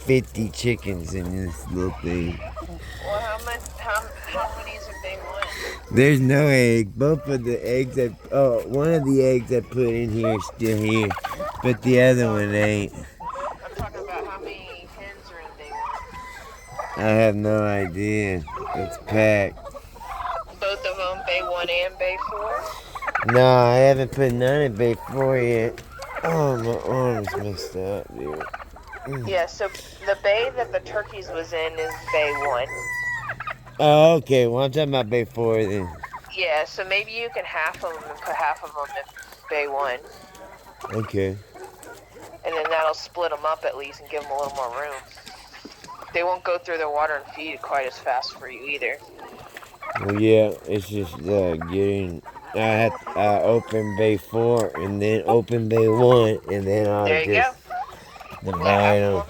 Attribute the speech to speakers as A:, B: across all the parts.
A: 50 chickens in this little thing.
B: Well, how many is a day one?
A: There's no egg. Both of the eggs one of the eggs I put in here is still here, but the other one ain't.
B: I'm talking about how many hens are in day one.
A: I have no idea. It's packed.
B: Both of them, bay one and bay four?
A: No, I haven't put none in bay 4 yet. Oh, my arm's messed up, dude.
B: Yeah, so the bay that the turkeys was in is bay one.
A: Oh, okay. Well, I'm talking about bay 4 then.
B: Yeah, so maybe you can half them and put half of them in bay one.
A: Okay.
B: And then that'll split them up at least and give them a little more room. They won't go through the water and feed quite as fast for you either.
A: Well, yeah, it's just getting. I open bay 4 and then open bay 1 and then I'll
B: There you
A: just
B: go.
A: divide them.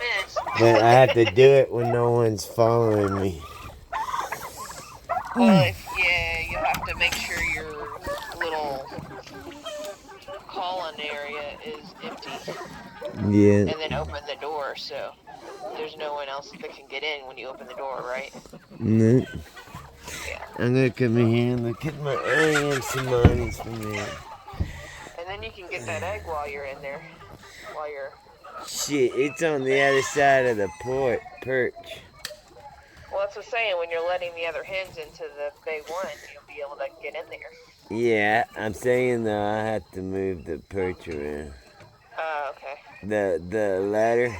A: But I have to do it when no one's following me.
B: Well, yeah, you'll have to make sure your little call-in area is empty.
A: Yeah.
B: And then open the door so there's no one else that can get in when you open the door, right?
A: No.
B: Yeah.
A: I'm gonna come in here and look at my Ayam Cemani from there.
B: And then you can get that egg while you're in there. While you're...
A: Shit, it's on the other side of the perch.
B: Well, that's what I'm saying. When you're letting the other hens into the bay one, you'll be able to get in there.
A: Yeah, I'm saying though I have to move the perch around.
B: Okay.
A: The ladder.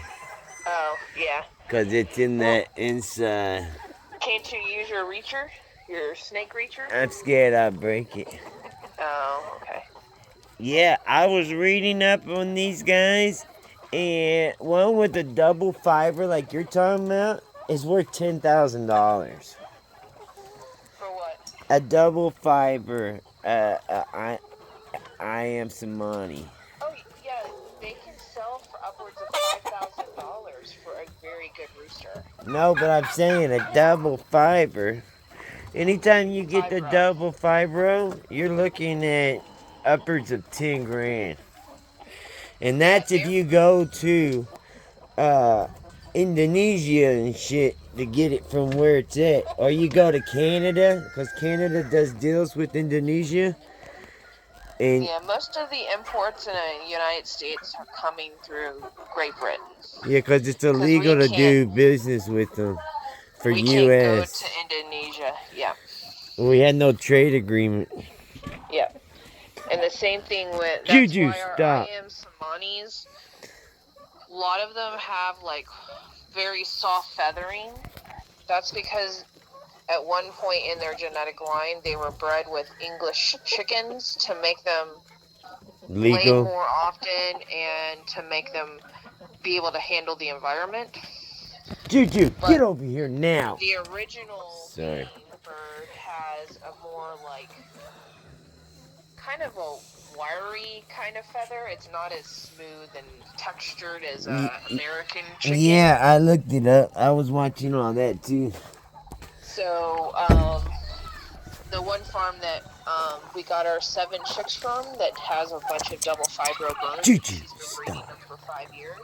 B: Oh, yeah.
A: Cause it's in that inside.
B: Can't you use your reacher? Your snake reacher?
A: I'm scared I'll break it.
B: Oh, okay.
A: Yeah, I was reading up on these guys, and one with a double fiber like you're talking about is worth $10,000.
B: For what?
A: A double fiber. I am Cemani.
B: Oh, yeah. They can sell for upwards of $5,000 for a very good rooster.
A: No, but I'm saying a double fiber. Anytime you get the double fibro, you're looking at upwards of 10 grand. And that's if you go to Indonesia and shit to get it from where it's at. Or you go to Canada, because Canada does deals with Indonesia. And
B: yeah, most of the imports in the United States are coming through Great Britain.
A: yeah, because it's illegal to do business with them for
B: we
A: U.S.
B: can't go to Indonesia, yeah.
A: We had no trade agreement.
B: Yeah. And the same thing with...
A: Juju,
B: that's why
A: stop.
B: Ayam Cemanis, a lot of them have, like, very soft feathering. That's because at one point in their genetic line, they were bred with English chickens to make them
A: Legal.
B: lay more often and to make them be able to handle the environment.
A: Juju, get over here now.
B: The original bird has a more, like, kind of a wiry kind of feather. It's not as smooth and textured as American chicken.
A: Yeah, I looked it up. I was watching all that too.
B: So, the one farm that we got our 7 chicks from that has a bunch of double fibro burns, she's been breeding them for 5 years.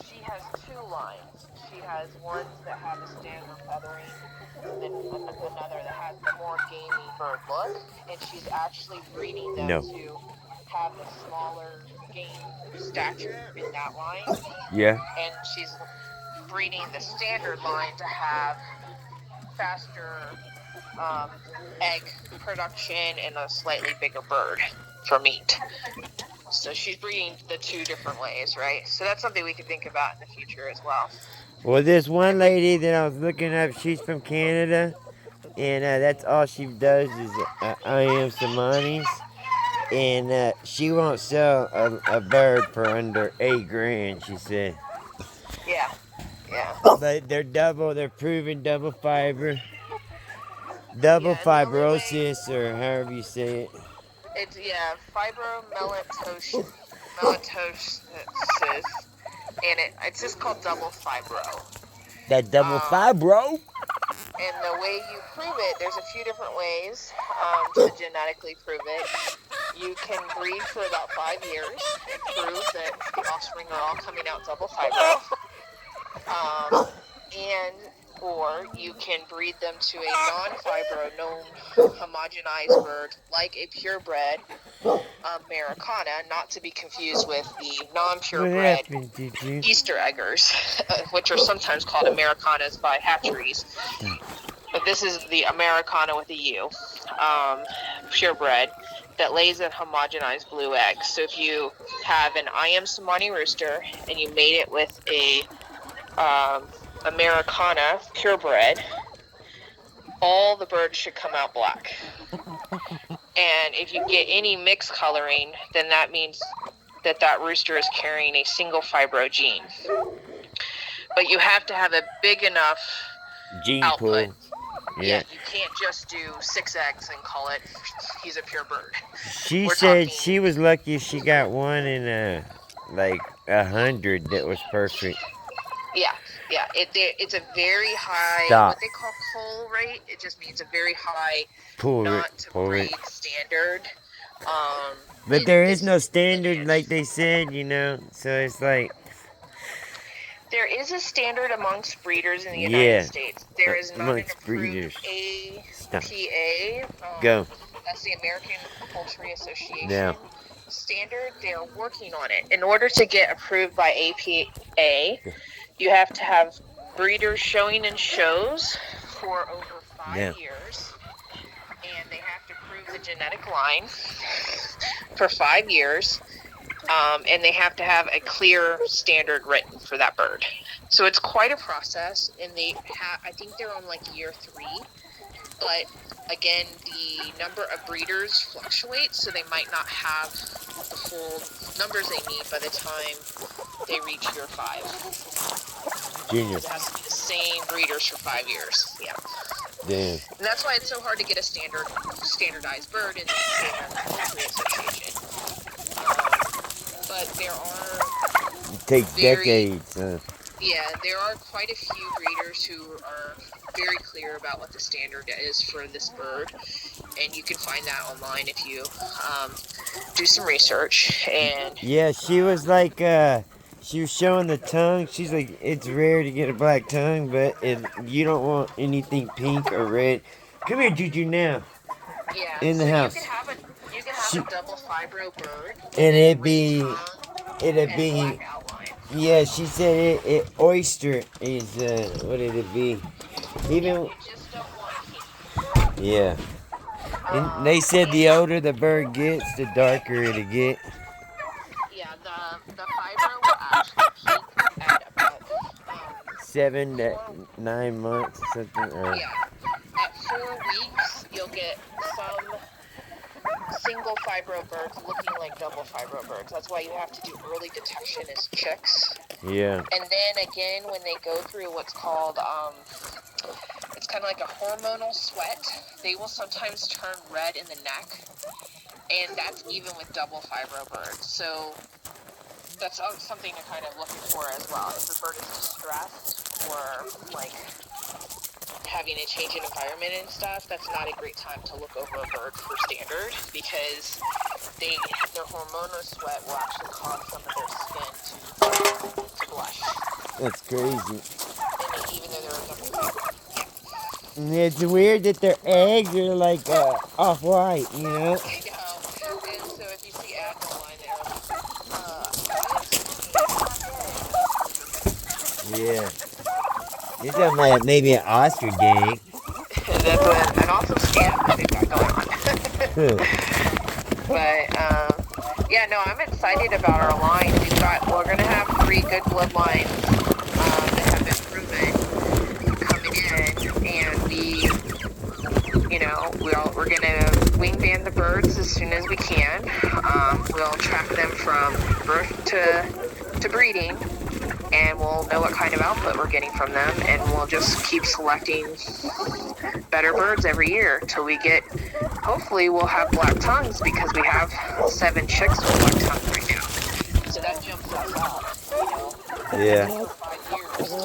B: She has 2 lines. She has ones that have a standard feathering, and then another that has the more gamey bird look, and she's actually breeding them to have a smaller game stature in that line.
A: Yeah.
B: And she's breeding the standard line to have faster egg production and a slightly bigger bird for meat. So she's breeding the 2 different ways, right? So that's something we could think about in the future as well.
A: Well, this one lady that I was looking up, she's from Canada, and that's all she does is Ayam Cemanis, and she won't sell a bird for under $8 grand, she said.
B: Yeah, yeah.
A: But they're proven double fiber, double fibrosis, or however you say it.
B: It's, fibromelanosis. And it's just called double fibro.
A: That double fibro?
B: And the way you prove it, there's a few different ways to genetically prove it. You can breed for about 5 years and prove that the offspring are all coming out double fibro. And or you can breed them to a non-fibro, known homogenized bird like a purebred Americana, not to be confused with the
A: What
B: non-purebred
A: happened, Juju?
B: Easter eggers, which are sometimes called Americanas by hatcheries. But this is the Americana with a U, purebred, that lays a homogenized blue egg. So if you have an Ayam Cemani rooster and you mate it with a Americana purebred, all the birds should come out black. And if you get any mixed coloring, then that means that that rooster is carrying a single fibro gene. But you have to have a big enough
A: Gene
B: output.
A: pool.
B: Yeah,
A: Yeah.
B: you can't just do 6 eggs and call it he's a pure bird.
A: She
B: We're
A: said
B: talking-
A: she was lucky if she got one in like 100 that was perfect.
B: Yeah. It's a very high,
A: Stop.
B: what they call cull rate. It just means a very high
A: Pull it.
B: not to
A: Pull
B: breed
A: it.
B: standard.
A: But there is
B: it's
A: no standard,
B: lineage.
A: like they said, you know. So it's like,
B: There is a standard amongst breeders in the
A: Yeah.
B: United States. There is not an
A: amongst
B: approved
A: breeders. Stop.
B: APA.
A: Go.
B: That's the American Poultry Association
A: Now.
B: standard. They are working on it. In order to get approved by APA, you have to have breeders showing in shows for over 5
A: Now.
B: years, and they have to prove the genetic line for 5 years. And they have to have a clear standard written for that bird. So it's quite a process, and I think they're on like year 3. But again, the number of breeders fluctuates, so they might not have the full numbers they need by the time they reach year 5.
A: Genius.
B: It has to be the same breeders for 5 years. Yeah.
A: Damn.
B: And that's why it's so hard to get a standardized bird in the American Poultry Association. But there are
A: It takes decades.
B: Yeah, there are quite a few breeders who are very clear about what the standard is for this bird, and you can find that online if you do some research. And
A: Yeah, she was like, she was showing the tongue. She's like, it's rare to get a black tongue, but you don't want anything pink or red. Come here, Juju, now.
B: yeah,
A: In the
B: so
A: house.
B: you can have a double fibro bird,
A: And it'd
B: with
A: be,
B: tongue
A: it'd
B: and
A: be,
B: black outline.
A: yeah, she said it oyster is, what did it be? Even,
B: You just don't want pink.
A: yeah. And they said the older the bird gets, the darker it'll get.
B: Yeah, the fibro will actually peak at about
A: 7 to 9 months or something. Or,
B: yeah, at 4 weeks you'll get some single fibro birds looking like double fibro birds. That's why you have to do early detection as chicks.
A: yeah.
B: And then again, when they go through what's called, it's kind of like a hormonal sweat, they will sometimes turn red in the neck. And that's even with double fibro birds. So that's something to kind of look for as well. If the bird is distressed or like having a change in environment and stuff, that's not a great time to look over a bird for standard, because their hormonal sweat will actually cause some of their skin to blush.
A: That's crazy.
B: And even though they're a double fibro.
A: And it's weird that their eggs are like off-white, you know?
B: I know. And so if you see ads online there,
A: Yeah. You're talking about maybe an ostrich egg.
B: that's an awesome scam that they've got going on. But yeah, no, I'm excited about our line. We're gonna have 3 good bloodlines that have been proven coming in, and we're gonna wing ban the birds as soon as we can. We'll track them from birth to breeding, and we'll know what kind of output we're getting from them, and we'll just keep selecting better birds every year till we get, hopefully we'll have black tongues, because we have 7 chicks with black tongues right now. So that jumps us up,
A: Yeah.
B: 5 years to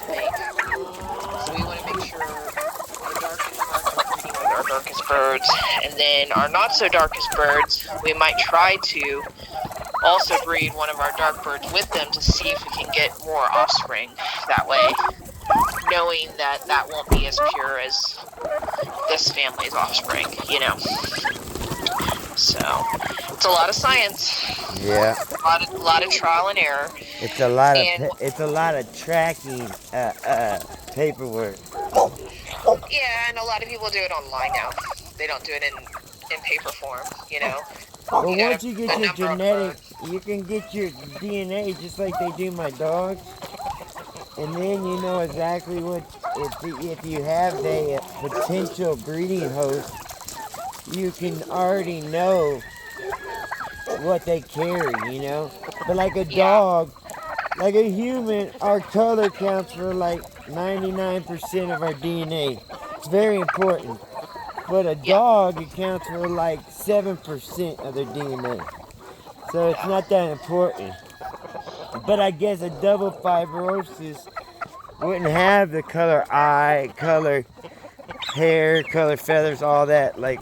B: make. So we want to make sure our darkest birds are breeding with our darkest birds, and then our not so darkest birds, we might try to also breed one of our dark birds with them to see if we can get more offspring that way, knowing that that won't be as pure as this family's offspring, you know. So it's a lot of science.
A: Yeah.
B: A lot of trial and error.
A: It's a lot
B: And
A: of tracking paperwork.
B: yeah, and a lot of people do it online now. They don't do it in paper form, you know.
A: Well, once you get your genetic, you can get your DNA just like they do my dogs, and then you know exactly what if you have a potential breeding host, you can already know what they carry, you know. But like a dog, like a human, our color counts for like 99% of our DNA. It's very important. But a dog accounts for like 7% of their DNA. So it's not that important. But I guess a double fibrosis wouldn't have the color eye, color hair, color feathers, all that like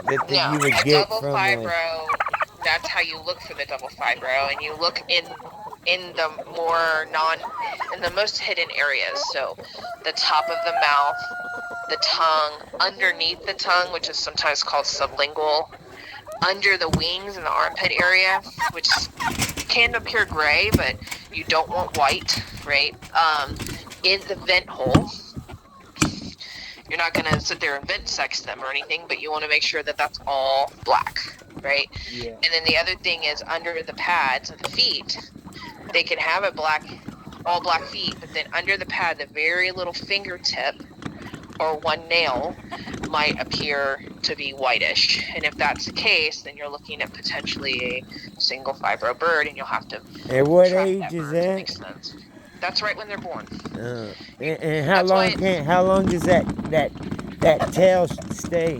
A: that you would get
B: double
A: from
B: fibro. That's how you look for the double fibro, and you look in the more in the most hidden areas. So the top of the mouth, the tongue, underneath the tongue, which is sometimes called sublingual, under the wings and the armpit area, which can appear gray, but you don't want white, right? In the vent hole. You're not going to sit there and vent sex them or anything, but you want to make sure that that's all black, right?
A: Yeah.
B: And then the other thing is under the pads of the feet, they can have all black feet, but then under the pad, the very little fingertip or one nail might appear to be whitish. And if that's the case, then you're looking at potentially a single fibro bird, and you'll have to.
A: And what age is that?
B: Makes sense. That's right when they're born.
A: And how long does that tail stay?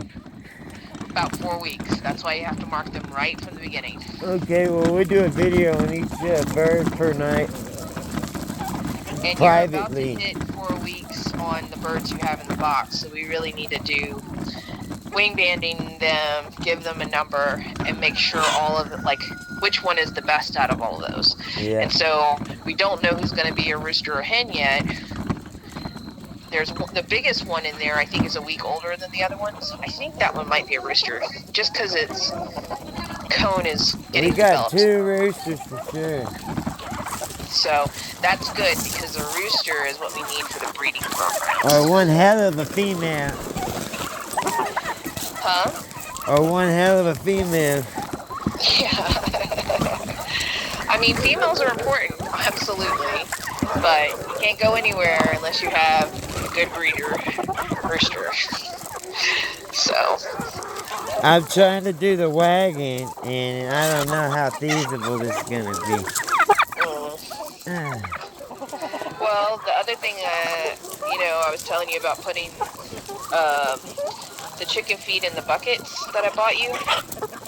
B: About 4 weeks. That's why you have to mark them right from the beginning.
A: Okay, well we do a video on each bird per night.
B: And
A: privately.
B: You're about to hit 4 weeks on the birds you have in the box, so we really need to do wing banding them, give them a number, and make sure all of it, like which one is the best out of all of those.
A: Yeah.
B: And so we don't know who's going to be a rooster or hen yet. There's the biggest one in there, I think, is a week older than the other ones. I think that one might be a rooster, just because its cone is getting developed.
A: We got 2 roosters for sure.
B: So that's good, because the rooster is what we need for the breeding program.
A: Or one hell of a female.
B: Huh?
A: Or one hell of a female.
B: Yeah. I mean, females are important, absolutely. But you can't go anywhere unless you have a good breeder rooster. So.
A: I'm trying to do the wagon, and I don't know how feasible this is going to be.
B: Well, the other thing, I was telling you about putting the chicken feed in the buckets that I bought you.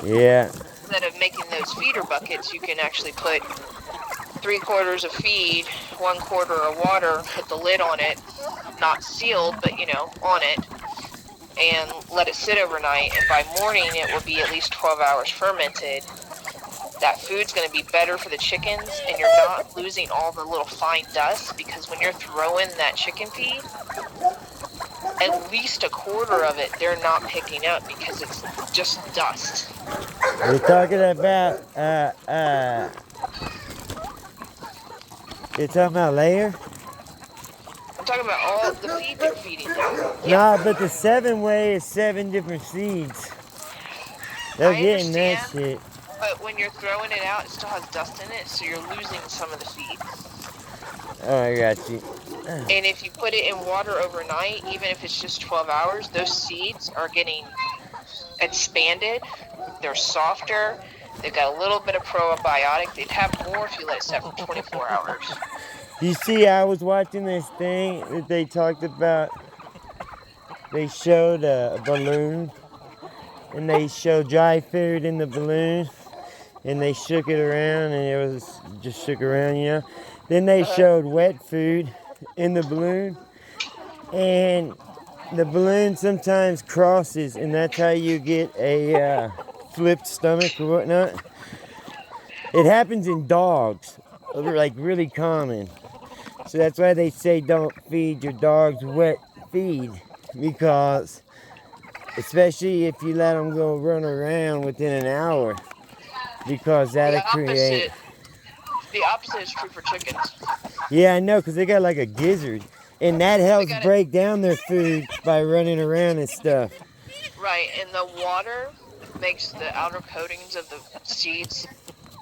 A: Yeah.
B: Instead of making those feeder buckets, you can actually put 3/4 of feed, 1/4 of water, put the lid on it, not sealed, but on it, and let it sit overnight. And by morning, it will be at least 12 hours fermented. That food's going to be better for the chickens, and you're not losing all the little fine dust, because when you're throwing that chicken feed, at least 1/4 of it they're not picking up, because it's just dust.
A: You're talking about you're talking about layer?
B: I'm talking about all the feed they're feeding them.
A: Nah, but the 7-way is 7 different seeds. They're getting that shit.
B: But when you're throwing it out, it still has dust in it, so you're losing some of the feed.
A: Oh, I got you.
B: And if you put it in water overnight, even if it's just 12 hours, those seeds are getting expanded. They're softer. They've got a little bit of probiotic. They'd have more if you let it set for 24 hours.
A: You see, I was watching this thing that they talked about. They showed a balloon, and they showed dry food in the balloon, and they shook it around, and it was just shook around, Then they showed wet food in the balloon, and the balloon sometimes crosses, and that's how you get a flipped stomach or whatnot. It happens in dogs, like really common. So that's why they say don't feed your dogs wet feed, because especially if you let them go run around within an hour, because that'll create.
B: The opposite is true for chickens.
A: Yeah, I know, because they got like a gizzard, and that helps break down their food by running around and stuff.
B: Right, and the water makes the outer coatings of the seeds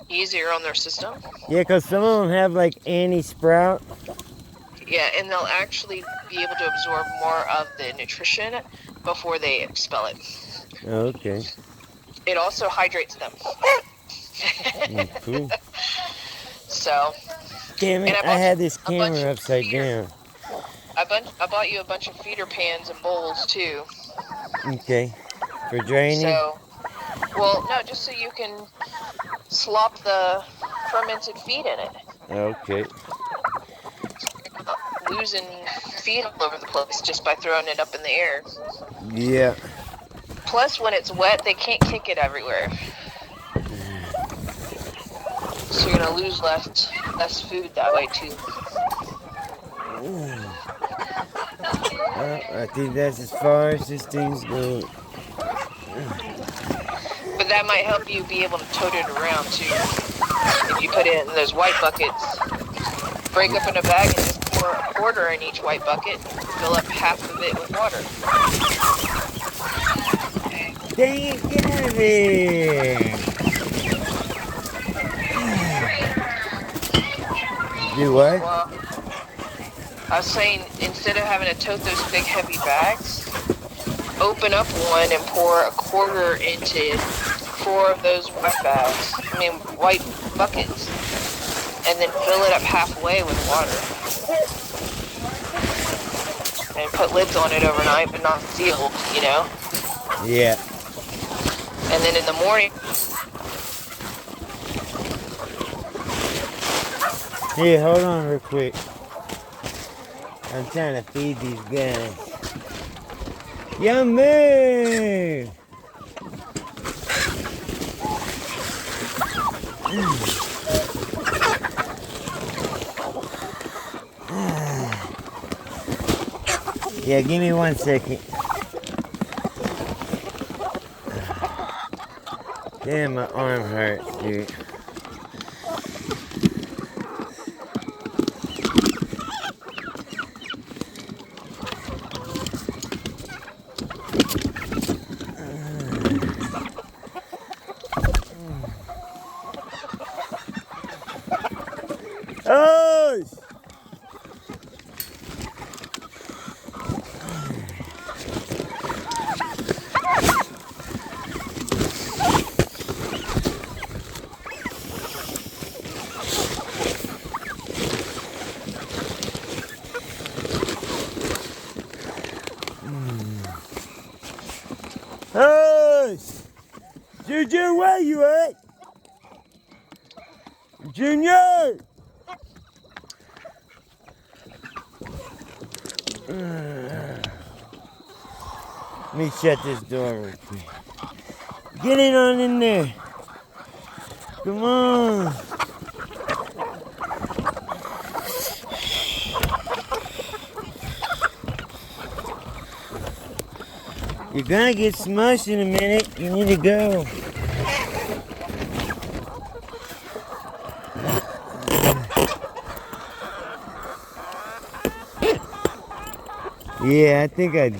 B: easier on their system.
A: Yeah, because some of them have like anti-sprout.
B: Yeah, and they'll actually be able to absorb more of the nutrition before they expel it.
A: Okay.
B: It also hydrates them.
A: Cool.
B: So.
A: Damn it, I had this camera upside down.
B: I bought you a bunch of feeder pans and bowls too.
A: Okay. For draining?
B: So, well, no, just so you can slop the fermented feed in it.
A: Okay.
B: Losing feed all over the place just by throwing it up in the air.
A: Yeah.
B: Plus, when it's wet, they can't kick it everywhere. So you're gonna lose less food that way too.
A: I think that's as far as this thing's going.
B: But that might help you be able to tote it around too. If you put it in those white buckets, break up in a bag and just pour a quarter in each white bucket, fill up half of it with water.
A: Dang it, get out of here! Do what?
B: Well, I was saying, instead of having to tote those big heavy bags, open up one and pour a quarter into 4 of those white buckets, and then fill it up halfway with water. And put lids on it overnight, but not sealed, you know?
A: Yeah.
B: And then in the morning...
A: Here, hold on real quick. I'm trying to feed these guys. Yummy! Yeah, give me 1 second. Damn, my arm hurts, dude. Oh! Hey! Junior, where you at? Junior! Let me shut this door real quick. Get it on in there. Come on. You're gonna get smushed in a minute. You need to go. Yeah, I think I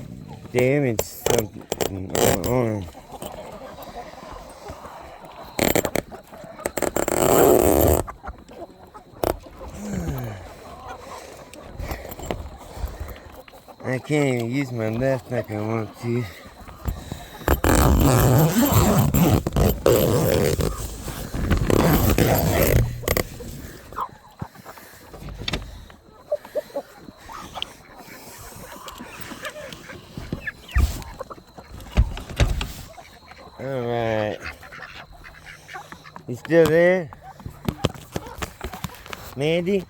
A: damaged something on my arm. I can't even use my left like I want to. Alright. You still there? Mandy?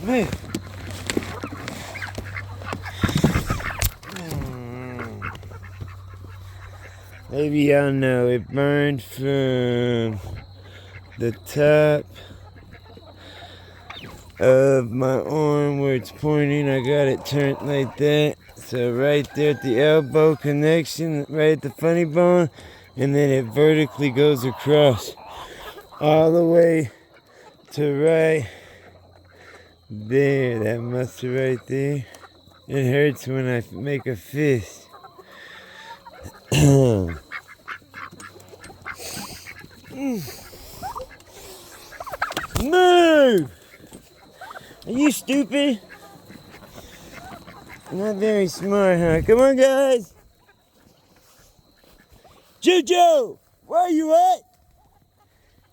A: Move. Maybe y'all know it burned from the top of my arm where it's pointing. I got it turned like that. So right there at the elbow connection, right at the funny bone, and then it vertically goes across all the way to right there. That muscle right there. It hurts when I make a fist. Move! Are you stupid? Not very smart, huh? Come on, guys! Juju! Where you at?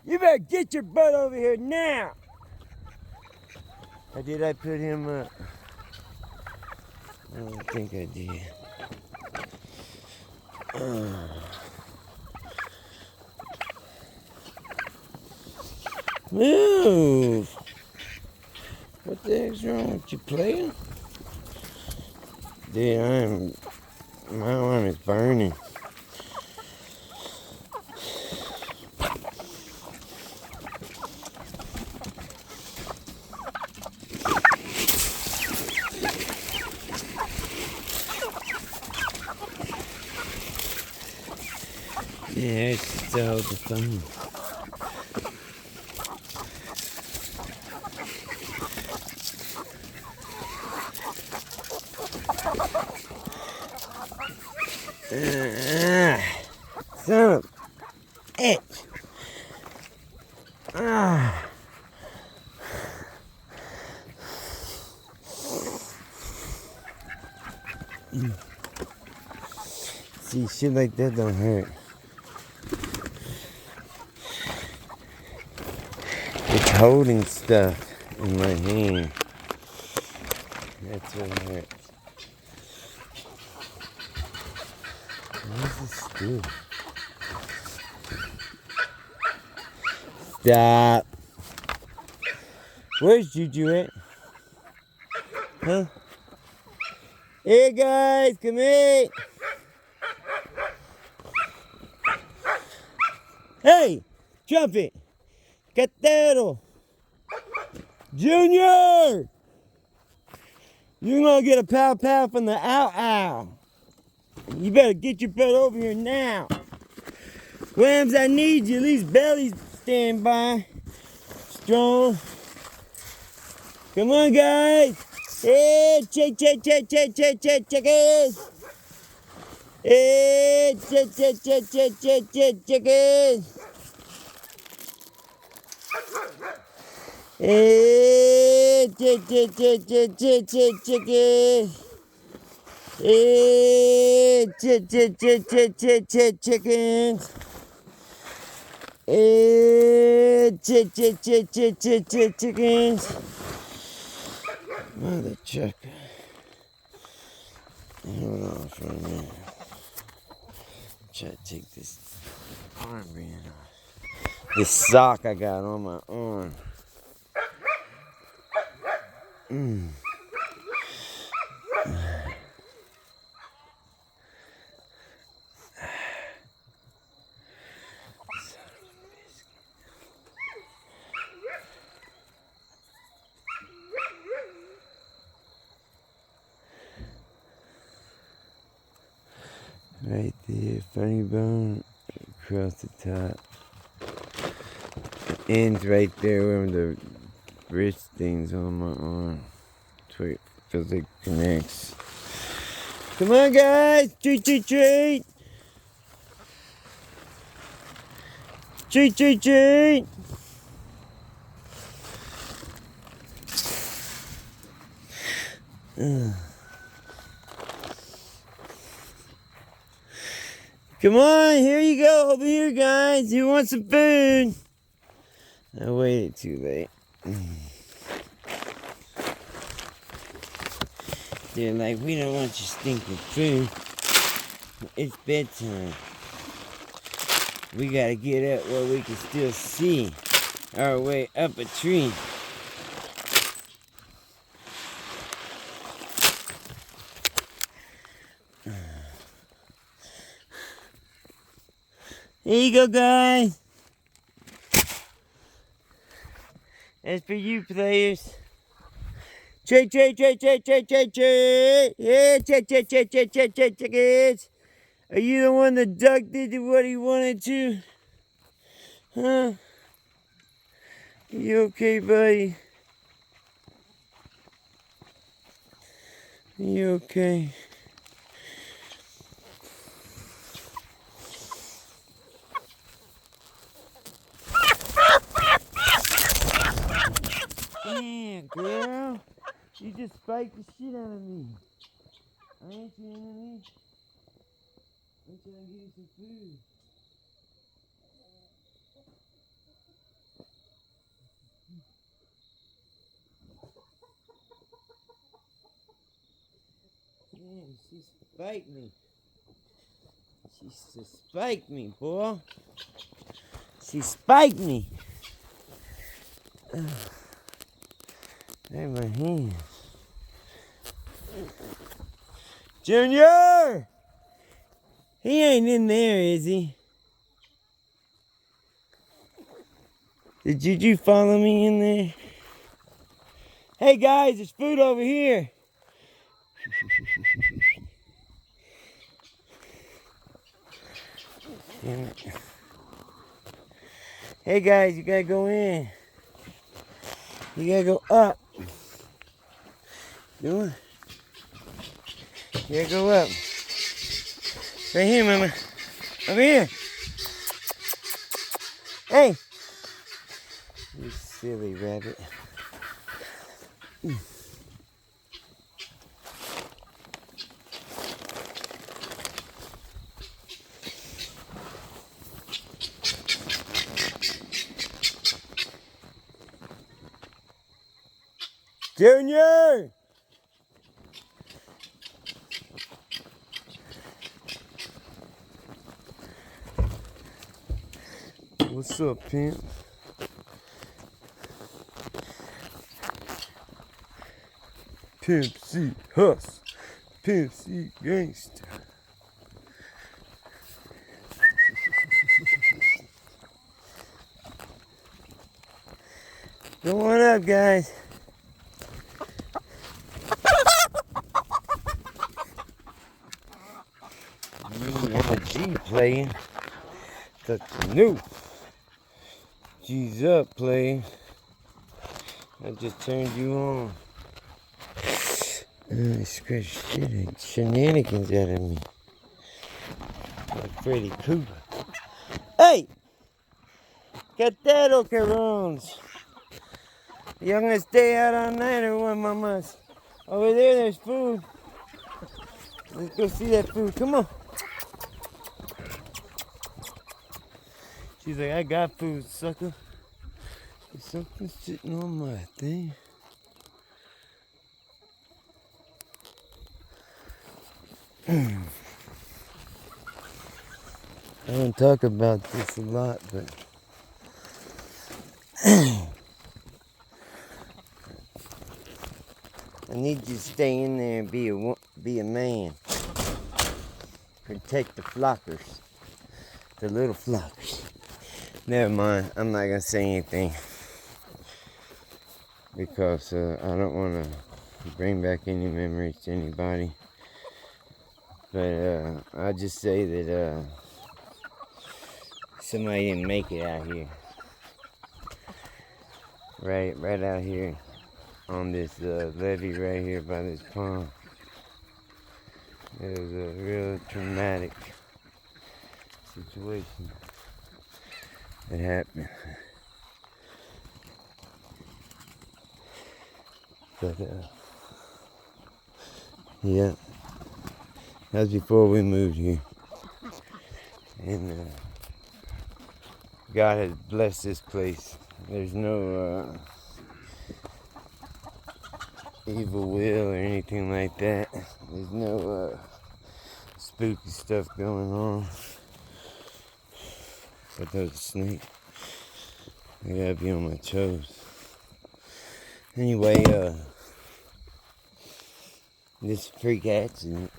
A: You better get your butt over here now! Or did I put him up? I don't think I did. Move! What the heck's wrong with you, player? Dude, my arm is burning. Yeah, it's still the phone. Son of a bitch. See, shit like that don't hurt. It's holding stuff in my hand. That's what hurts. What is this do? Stop. Where's Juju at? Huh? Hey guys, come here. Hey, jump it. Catero. Junior! You're gonna get a pow pow from the ow ow. You better get your butt over here now. Whams, I need you. At least Belly's stand by. Strong. Come on, guys. Hey, chickens. Hey, chickens. Hey, chickens. Hey, chickens. Hey, chickens. Mother chucker. Hold on for a minute. Try to take this armband off. This sock I got on my arm. Right there, funny bone across the top. The end's right there where the wrist thing's on my arm. That's where it feels like it connects. Come on, guys! Treat, treat, treat! Treat, treat, treat! Come on, here you go, over here, guys. Who wants some food? I waited too late. They're like, we don't want your stinking food. It's bedtime. We gotta get up where we can still see our way up a tree. Here you go, guys. That's for you, players. Check. Yeah, check it. Are you the one that Duck did what he wanted to? Huh? You okay, buddy? You okay? Damn, girl. You just spiked the shit out of me. I ain't your enemy. I'm trying to give you some food. Damn, she spiked me. She just spiked me, boy. She spiked me. There my hands. Junior! He ain't in there, is he? Did you follow me in there? Hey guys, there's food over here. Damn it. Hey guys, you gotta go in. You gotta go up. Do it. You gotta go up. Right here, mama. Over here. Hey. You silly rabbit. Junior! What's up, pimp? Pimp C hustle. Pimp C gangster. Go on up, guys. I'm a G playing. That's new. G's up playing. I just turned you on. Scratch shenanigans out of me. Like Freddy Krueger. Hey! Catero, Carons. Y'all gonna stay out all night or what, mamas? Over there's food. Let's go see that food. Come on. She's like, I got food, sucker. There's something sitting on my thing. I don't talk about this a lot, but I need you to stay in there and be a man. Protect the flockers, the little flockers. Never mind, I'm not gonna say anything because I don't want to bring back any memories to anybody. But I'll just say that somebody didn't make it out here. Right out here on this levee right here by this pond. It was a real traumatic situation that happened. But yeah, that was before we moved here. And God has blessed this place. There's no evil will or anything like that. There's no spooky stuff going on. But there's a snake. I gotta be on my toes. Anyway, this freak accident,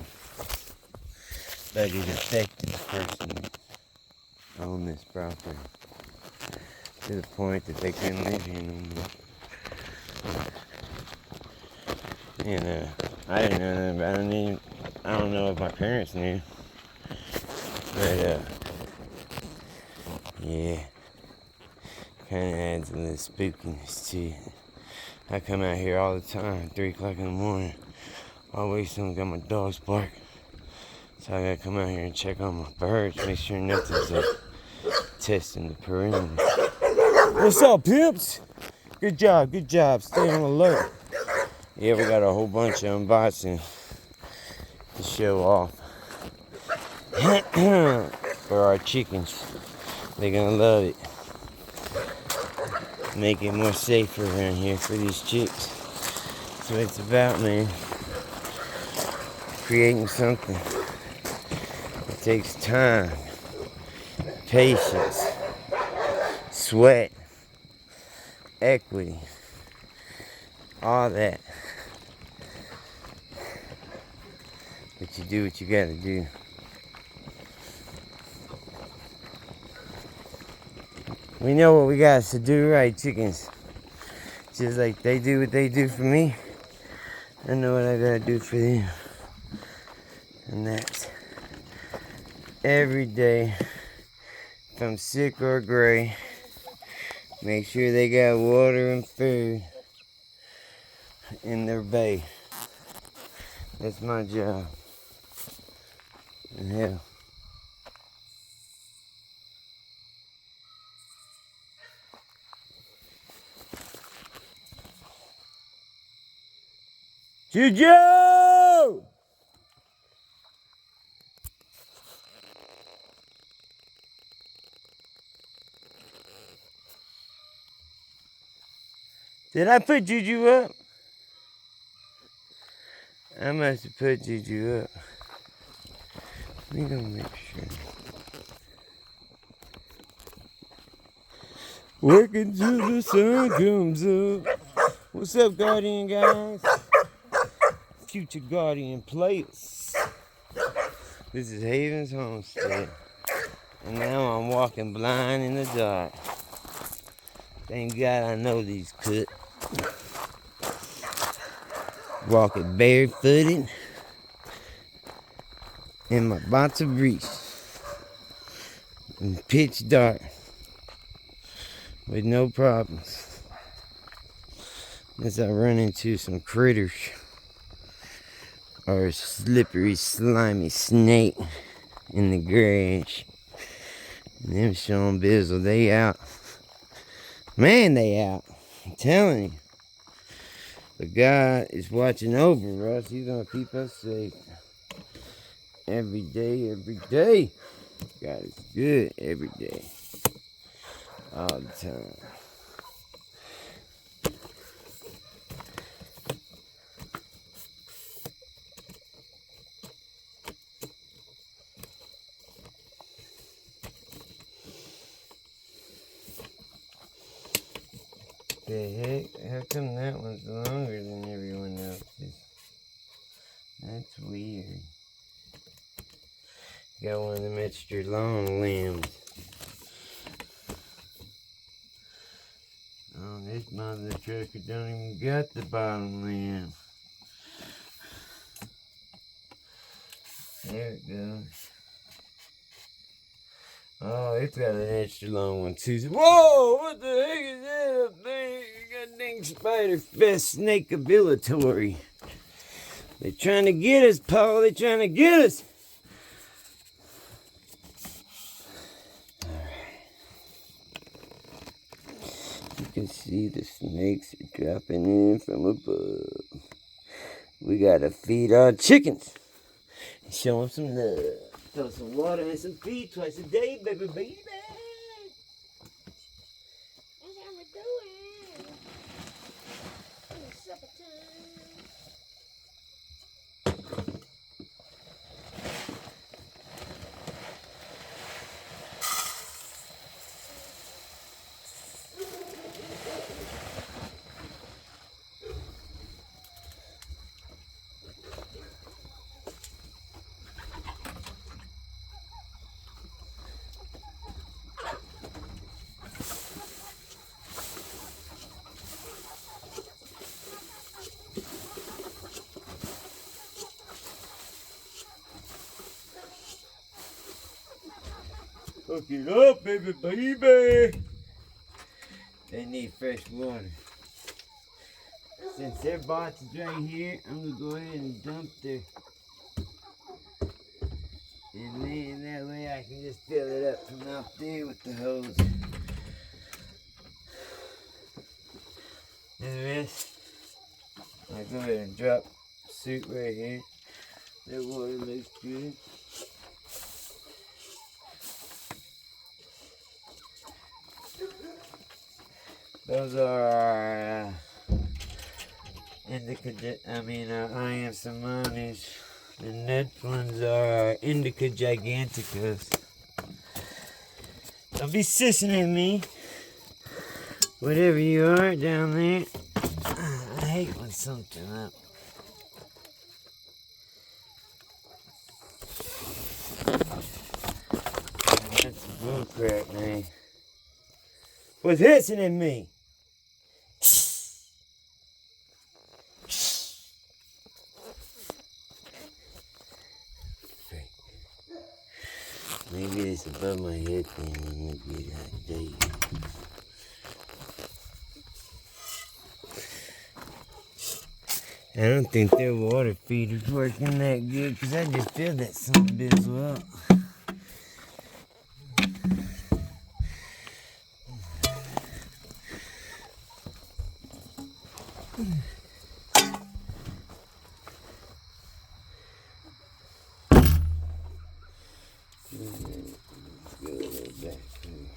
A: but it affected the person on this property to the point that they couldn't live here no more. And I didn't know nothing about it. I don't know if my parents knew. But yeah, kind of adds a little spookiness to it. I come out here all the time, 3 o'clock in the morning. Always got my dogs bark. So I gotta come out here and check on my birds, make sure nothing's up, testing the perimeter. What's up, pimps? Good job, stay on alert. Yeah, we got a whole bunch of them boxing to show off for our chickens. They're gonna love it. Make it more safer around here for these chicks. That's what it's about, man. Creating something. It takes time, patience, sweat, equity, all that. But you do what you gotta do. We know what we got to do, right, chickens? Just like they do what they do for me, I know what I gotta do for them. And that's every day, if I'm sick or gray, make sure they got water and food in their bay. That's my job. And hell, Juju! Did I put Juju up? I must have put Juju up. We gonna make sure. Working till the sun comes up. What's up, Guardian guys? Future Guardian players. This is Haven's homestead. And now I'm walking blind in the dark. Thank God I know these cut. Walking barefooted in my bottom breeze. In pitch dark. With no problems. As I run into some critters. Or a slippery, slimy snake in the grass. And them Sean Bizzle, they out. Man, they out. I'm telling you. But God is watching over us. He's going to keep us safe. Every day, every day. God is good every day. All the time. The heck? How come that one's longer than everyone else's? That's weird. Got one of them extra long limbs. Oh, this mother trucker don't even got the bottom limb. There it goes. Oh, it's got an extra long one too. Whoa! What the heck is that up there? You got dang spider fest snake abilitory. They're trying to get us, Paul. They're trying to get us. Alright. You can see the snakes are dropping in from above. We gotta feed our chickens. And show them some love. Throw some water and some feed twice a day, baby, baby. That's how we're doing. It's supper time. Hook it up, baby. They need fresh water. Since their box is right here, I'm gonna go ahead and dump their. And then that way I can just fill it up from out there with the hose. And the rest, I go ahead and drop the suit right here. That water looks good. Those are Ayam Cemani. The next ones are Indica giganticus. Don't be sissing at me. Whatever you are down there. I hate when something up. That's bull crap, man. What's hissing at me? Maybe it's above my head thing and it'd be that day. I don't think their water feeder's working that good because I just filled that son of a bizzle up. Go a little back here.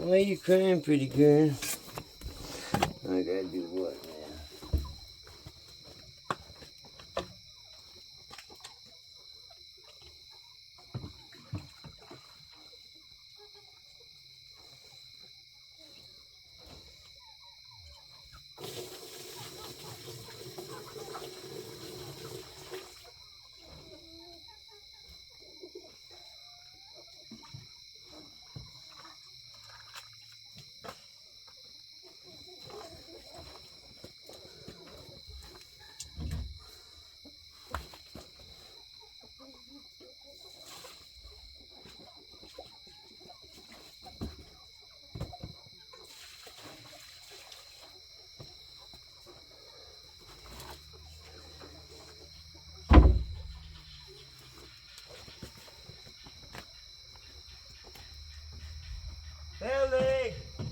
A: Well, you're crying pretty good. I gotta do what now? Ellie! Come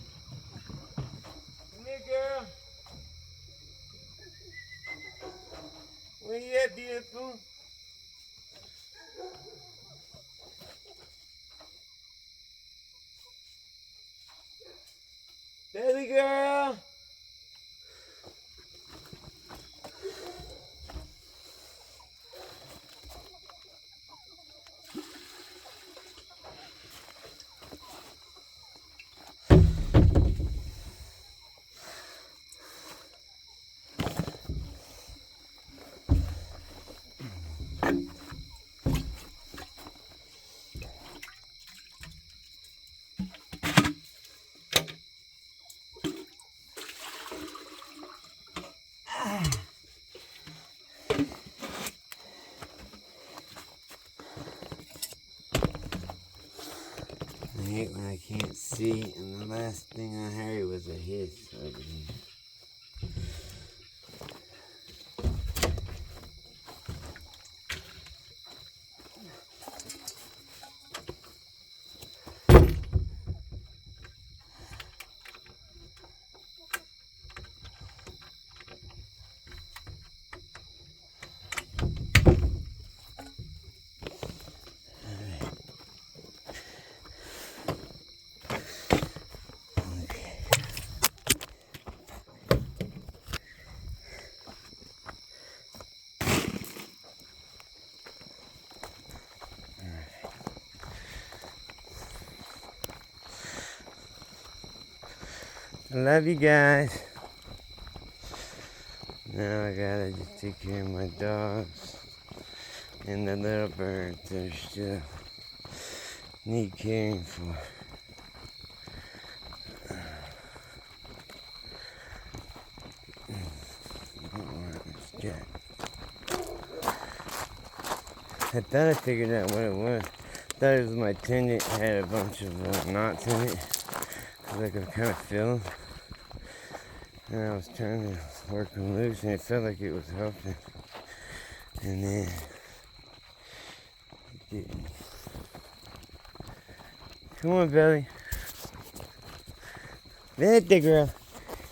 A: here, girl. Where you at, beautiful? Belly girl! I hate when I I can't see, and the last thing I heard was a hiss over here. I love you guys. Now I gotta just take care of my dogs and the little birds that still need caring for. I thought I figured out what it was. I thought it was my tendon had a bunch of knots in it. Cause I could kind of feel them. And I was trying to work them loose and it felt like it was helping. And then it didn't. Come on, Belly. There, girl.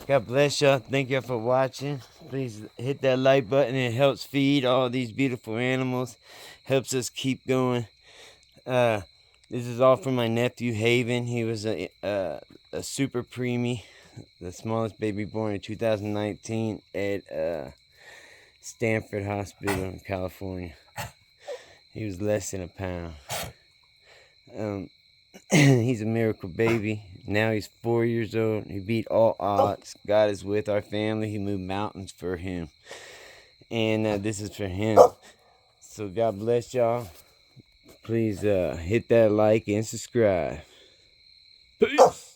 A: God bless y'all. Thank y'all for watching. Please hit that like button. It helps feed all these beautiful animals. Helps us keep going. This is all from my nephew Haven. He was a super preemie, the smallest baby born in 2019 at Stanford Hospital in California. He was less than a pound. He's a miracle baby. Now he's 4 years old. He beat all odds. God is with our family. He moved mountains for him. And this is for him. So God bless y'all. Please hit that like and subscribe. Peace.